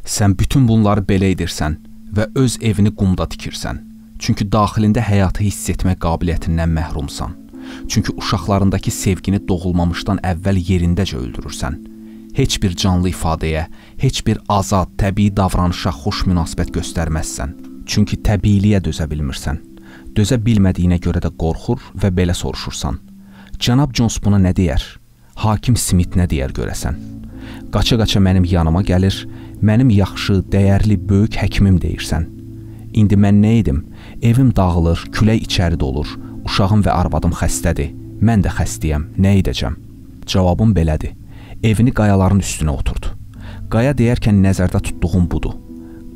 Sən bütün bunları belə edirsən və öz evini qumda tikirsən. Çünki daxilində həyatı hiss etmək qabiliyyətindən məhrumsan. Çünki uşaqlarındakı sevgini doğulmamışdan əvvəl yerindəcə öldürürsən. Heç bir canlı ifadəyə, heç bir azad, təbii davranışa xoş münasibət göstərməzsən. Çünki təbiiliyə dözə bilmirsən. Dözə bilmədiyinə görə də qorxur və belə soruşursan. Cənab Jones buna nə deyər? Hakim Smith nə deyər görəsən? Qaça-qaça mənim yanıma gəlir, mənim yaxşı, dəyərli, böyük həkimim deyirsən. İndi mən nə edim? Evim dağılır, külək içəri dolur, uşağım və arvadım xəstədir, mən də xəstəyəm, nə edəcəm? Cavabım belədir. Evini qayaların üstünə oturdu. Qaya deyərkən nəzərdə tutduğum budur.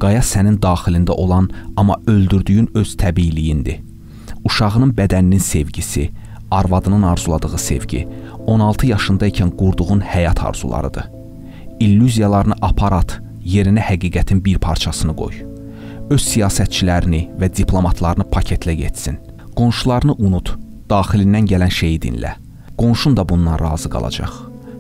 Qaya sənin daxilində olan, amma öldürdüyün öz təbiiliyindir. Uşağının bədəninin sevgisi, arvadının arzuladığı sevgi, 16 yaşındaykən qurduğun həyat arzularıdır. İllüziyalarını aparat, yerinə həqiqətin bir parçasını qoy. Öz siyasətçilərini və diplomatlarını paketlə getsin. Qonşularını unut, daxilindən gələn şeyi dinlə. Qonşun da bundan razı qalacaq.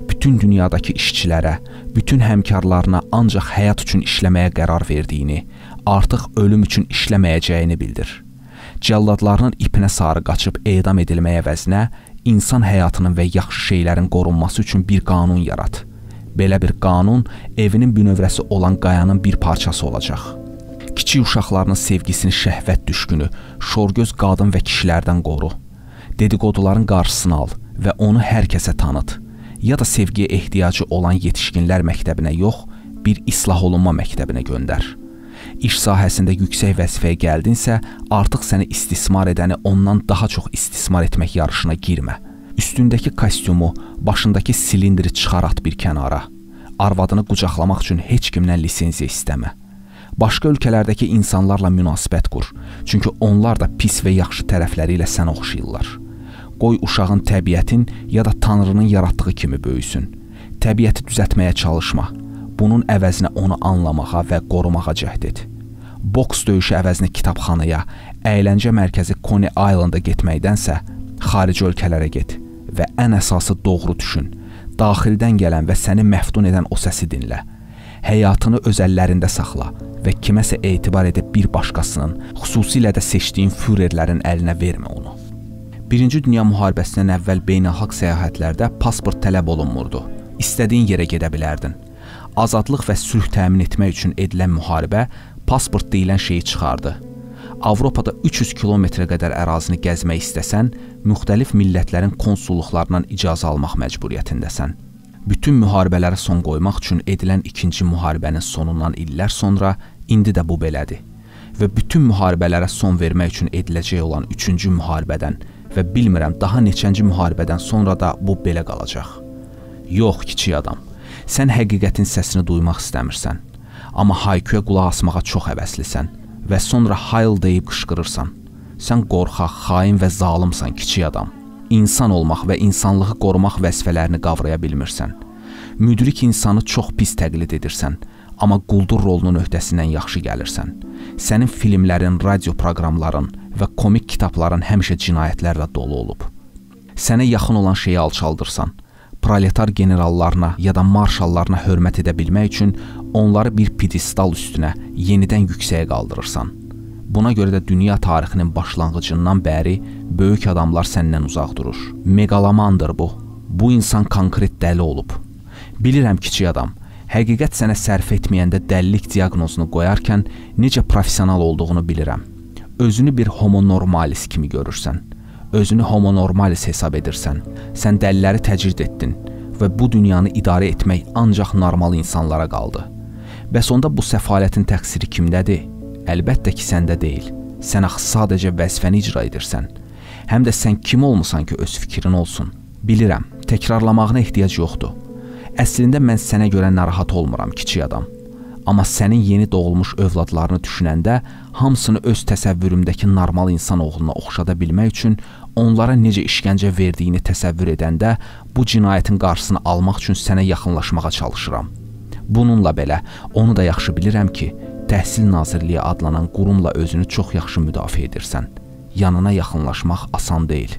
Bütün dünyadakı işçilərə, bütün həmkarlarına ancaq həyat üçün işləməyə qərar verdiyini, artıq ölüm üçün işləməyəcəyini bildir. Cəlladlarının ipinə sarı qaçıb edam edilməyə əvəzinə, insan həyatının və yaxşı şeylərin qorunması üçün bir qanun yarat. Belə bir qanun evinin bünövrəsi olan qayanın bir parçası olacaq. Kiçik uşaqlarının sevgisini şəhvət düşkünü, şorgöz qadın və kişilərdən qoru. Dedikoduların qarşısını al və onu hər kəsə tanıt. Ya da sevgiyə ehtiyacı olan yetişkinlər məktəbinə yox, bir islah olunma məktəbinə göndər. İş sahəsində yüksək vəzifəyə gəldinsə, artıq səni istismar edəni ondan daha çox istismar etmək yarışına girmə. Üstündəki kostyumu, başındakı silindiri çıxar at bir kənara. Arvadını qucaqlamaq üçün heç kimdən lisenziya istəmə. Başqa ölkələrdəki insanlarla münasibət qur, çünki onlar da pis və yaxşı tərəfləri ilə sənə oxşayırlar. Qoy uşağın təbiətin ya da Tanrının yaratdığı kimi böyüsün. Təbiəti düzəltməyə çalışma. Bunun əvəzinə onu anlamağa və qorumağa cəhd et. Boks döyüşü əvəzinə kitabxanaya, əyləncə mərkəzi Coney Island'a getməkdənsə, xarici ölkələrə get və ən əsası doğru düşün. Daxildən gələn və səni məftun edən o səsi dinlə. Həyatını öz əllərində saxla və kiməsə etibar edib bir başqasının, xüsusilə də seçdiyin führerlərin əlinə vermə onu. Birinci Dünya müharibəsindən əvvəl beynəlxalq səyahətlərdə pasport tələb olunmurdu. İstədiyin yerə gedə bilərdin. Azadlıq və sülh təmin etmək üçün edilən müharibə pasport deyilən şeyi çıxardı. Avropada 300 kilometrə qədər ərazini gəzmək istəsən, müxtəlif millətlərin konsulluqlarından icazə almaq məcburiyyətindəsən. Bütün müharibələrə son qoymaq üçün edilən ikinci müharibənin sonundan illər sonra indi də bu belədir. Və bütün müharibələrə son vermək üçün ediləcək olan üçüncü müharibədən və bilmirəm daha neçənci müharibədən sonra da bu belə qalacaq. Yox, kiçik adam, sən həqiqətin səsini duymaq istəmirsən, amma hayküyə qulaq asmağa çox həvəslisən və sonra hayl deyib qışqırırsan. Sən qorxaq, xain və zalımsan, kiçik adam. İnsan olmaq və insanlığı qorumaq vəzifələrini qavraya bilmirsən. Müdrik insanı çox pis təqlid edirsən, amma quldur rolunun öhdəsindən yaxşı gəlirsən. Sənin filmlərin, radio proqramların və komik kitabların həmişə cinayətlərlə dolu olub. Sənə yaxın olan şeyi alçaldırsan. Proletar generallarına ya da marşallarına hörmət edə bilmək üçün onları bir pidestal üstünə yenidən yüksəyə qaldırırsan. Buna görə də dünya tarixinin başlanğıcından bəri böyük adamlar səndən uzaq durur. Megalamandır bu. Bu insan konkret dəli olub. Bilirəm, kiçik adam, həqiqət sənə sərf etməyəndə dəlilik diaqnozunu qoyarkən necə professional olduğunu bilirəm. Özünü bir homo normalis kimi görürsən. Özünü homo normalis hesab edirsən. Sən dəliləri təcrid etdin və bu dünyanı idarə etmək ancaq normal insanlara qaldı. Bəs onda bu səfalətin təqsiri kimdədir? Əlbəttə ki, səndə deyil. Sən axı sadəcə vəzifəni icra edirsən. Həm də sən kim olmusan ki, öz fikrin olsun? Bilirəm, təkrarlamağına ehtiyac yoxdur. Əslində mən sənə görə narahat olmuram, kiçik adam. Amma sənin yeni doğulmuş övladlarını düşünəndə hamısını öz təsəvvürümdəki normal insan oğluna oxşada bilmək üçün onlara necə işgəncə verdiyini təsəvvür edəndə bu cinayətin qarşısını almaq üçün sənə yaxınlaşmağa çalışıram. Bununla belə, onu da yaxşı bilirəm ki, Təhsil Nazirliyi adlanan qurumla özünü çox yaxşı müdafiə edirsən. Yanına yaxınlaşmaq asan deyil.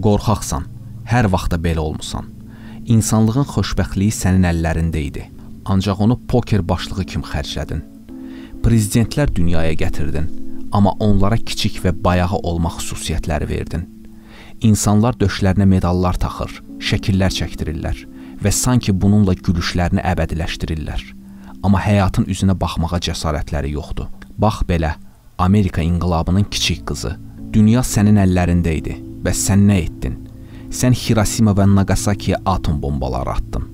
Qorxaqsan, hər vaxt da belə olmusan. İnsanlığın xoşbəxtliyi sənin əllərində idi. ancaq onu poker başlığı kimi xərclədin. Prezidentlər dünyaya gətirdin, amma onlara kiçik və bayağı olmaq xüsusiyyətləri verdin. İnsanlar döşlərinə medallar taxır, şəkillər çəkdirirlər və sanki bununla gülüşlərini əbədiləşdirirlər. Amma həyatın üzünə baxmağa cəsarətləri yoxdur. Bax belə, Amerika inqilabının kiçik qızı. Dünya sənin əllərində idi və sən nə etdin? Sən Hiroşima və Nagasakiyə atom bombaları attın.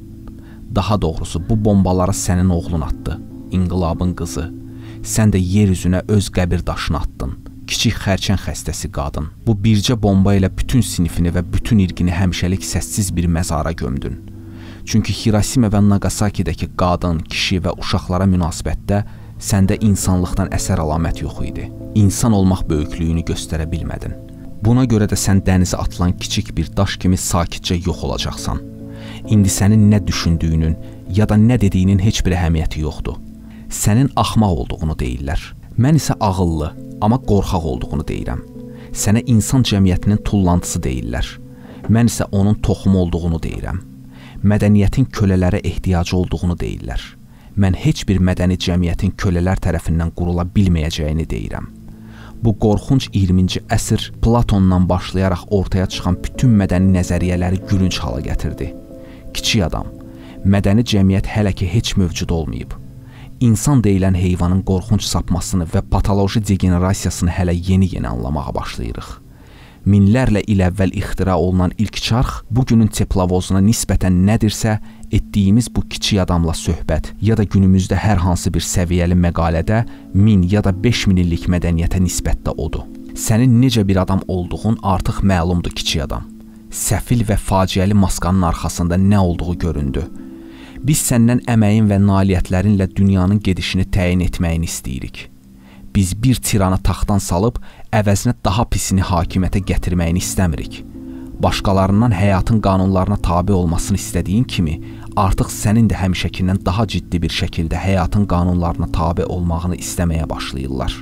Daha doğrusu bu bombaları sənin oğlun attı, inqilabın qızı. Sən də yer üzünə öz qəbir daşını attın. Kiçik xərçəng xəstəsi qadın. Bu bircə bomba ilə bütün sinifini və bütün irqini həmişəlik səssiz bir məzara gömdün. Çünki Hiroşima və Nagasakidəki qadın, kişi və uşaqlara münasibətdə səndə insanlıqdan əsər əlamət yox idi. İnsan olmaq böyüklüyünü göstərə bilmədin. Buna görə də sən dənizə atılan kiçik bir daş kimi sakitcə yox olacaqsan. İndi sənin nə düşündüyünün ya da nə dediyinin heç bir əhəmiyyəti yoxdur. Sənin axmaq olduğunu deyirlər. Mən isə ağıllı, amma qorxaq olduğunu deyirəm. Sənə insan cəmiyyətinin tullantısı deyirlər. Mən isə onun toxumu olduğunu deyirəm. Mədəniyyətin kölələrə ehtiyacı olduğunu deyirlər. Mən heç bir mədəni cəmiyyətin kölələr tərəfindən qurula bilməyəcəyini deyirəm. Bu qorxunc 20-ci əsr Platondan başlayaraq ortaya çıxan bütün mədəni nəzəriyyələri gülünc hala gətirdi. Kiçik adam, mədəni cəmiyyət hələ ki heç mövcud olmayıb. İnsan deyilən heyvanın qorxunc sapmasını və patoloji degenerasiyasını hələ yeni-yeni anlamağa başlayırıq. Minlərlə il əvvəl ixtira olunan ilk çarx bugünün teplavozuna nisbətən nədirsə, etdiyimiz bu kiçik adamla söhbət ya da günümüzdə hər hansı bir səviyyəli məqalədə 1000 ya da 5000 illik mədəniyyətə nisbətdə odur. Sənin necə bir adam olduğun artıq məlumdur, kiçik adam. Səfil və faciəli maskanın arxasında nə olduğu göründü. Biz səndən əməyin və nailiyyətlərinlə dünyanın gedişini təyin etməyini istəyirik. Biz bir tiranı taxtdan salıb, əvəzinə daha pisini hakimiyyətə gətirməyini istəmirik. Başqalarından həyatın qanunlarına tabe olmasını istədiyin kimi, artıq sənin də həmişəkindən daha ciddi bir şəkildə həyatın qanunlarına tabe olmağını istəməyə başlayırlar.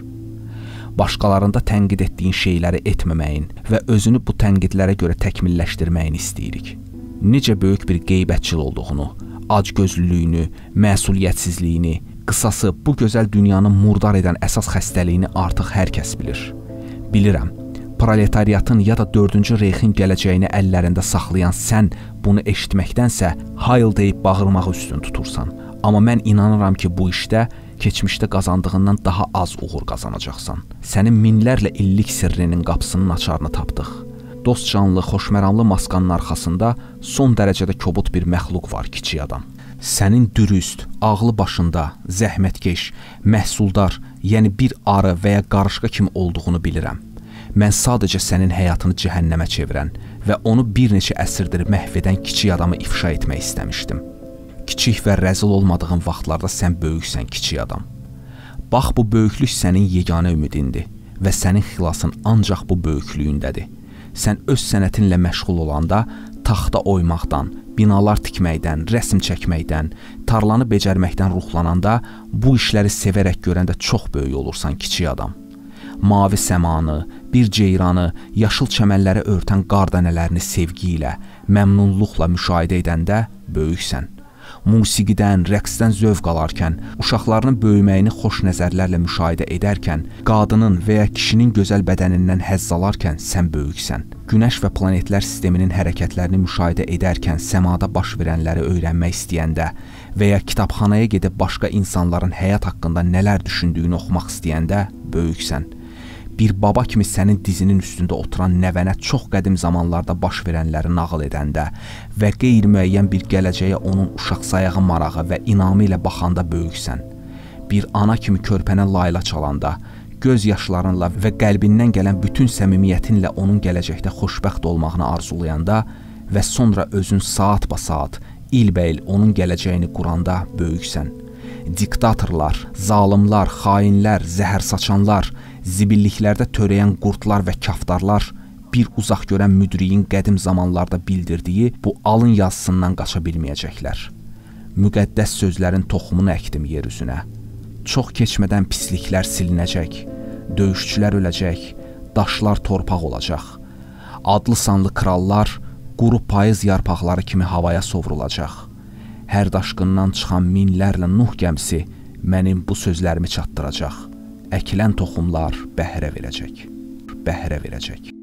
Başqalarında tənqid etdiyin şeyləri etməməyin və özünü bu tənqidlərə görə təkmilləşdirməyini istəyirik. Necə böyük bir qeybətçil olduğunu, acgözlülüyünü, məsuliyyətsizliyini, qısası bu gözəl dünyanı murdar edən əsas xəstəliyini artıq hər kəs bilir. Bilirəm, proletariatın ya da 4-cü reyxin gələcəyini əllərində saxlayan sən bunu eşitməkdənsə hayıl deyib bağırmağı üstün tutursan. Amma mən inanıram ki, bu işdə keçmişdə qazandığından daha az uğur qazanacaqsan. Sənin minlərlə illik sirrinin qapısının açarını tapdıq. Dost canlı, xoşməramlı maskanın arxasında son dərəcədə kobud bir məxluq var, kiçik adam. Sənin dürüst, ağlı başında, zəhmətkeş, məhsuldar, yəni bir arı və ya qarışqa kimi olduğunu bilirəm. Mən sadəcə sənin həyatını cəhənnəmə çevirən və onu bir neçə əsrdir məhv edən kiçik adamı ifşa etmək istəmişdim. Kiçik və rəzil olmadığın vaxtlarda sən böyüksən, kiçik adam. Bax, bu böyüklük sənin yeganə ümidindir və sənin xilasın ancaq bu böyüklüyündədir. Sən öz sənətinlə məşğul olanda taxta oymaqdan, binalar tikməkdən, rəsm çəkməkdən, tarlanı becərməkdən ruhlananda bu işləri sevərək görəndə çox böyük olursan, kiçik adam. Mavi səmanı, bir ceyranı, yaşıl çəmənləri örtən qar dənələrini sevgi ilə, məmnunluqla müşahidə edəndə böyüksən. Musiqidən, rəqsdən zövq alarkən, uşaqlarının böyüməyini xoş nəzərlərlə müşahidə edərkən, qadının və ya kişinin gözəl bədənindən həzz alarkən sən böyüksən. Günəş və planetlər sisteminin hərəkətlərini müşahidə edərkən, səmada baş verənləri öyrənmək istəyəndə və ya kitabxanaya gedib başqa insanların həyat haqqında nələr düşündüyünü oxumaq istəyəndə böyüksən. Bir baba kimi sənin dizinin üstündə oturan nəvənə çox qədim zamanlarda baş verənləri nağıl edəndə və qeyri-müəyyən bir gələcəyə onun uşaq sayağı marağı və inamı ilə baxanda böyüksən. Bir ana kimi körpənə layla çalanda, göz yaşlarınla və qəlbindən gələn bütün səmimiyyətinlə onun gələcəkdə xoşbəxt olmağını arzulayanda və sonra özün saat-ba-saat, ilbəil onun gələcəyini quranda böyüksən. Diktatorlar, zalimlar, xainlər, zəhər saçanlar, zibilliklərdə törəyən qurtlar və kaftarlar bir uzaq görən müdriyin qədim zamanlarda bildirdiyi bu alın yazısından qaça bilməyəcəklər. Müqəddəs sözlərin toxumunu əkdim yer üzünə. Çox keçmədən pisliklər silinəcək, döyüşçülər öləcək, daşlar torpaq olacaq. Adlı sanlı krallar quru payız yarpaqları kimi havaya sovrulacaq. Hər daşqından çıxan minlərlə Nuh gəmisi mənim bu sözlərimi çatdıracaq. Əkilən toxumlar bəhrə verəcək. Bəhrə verəcək.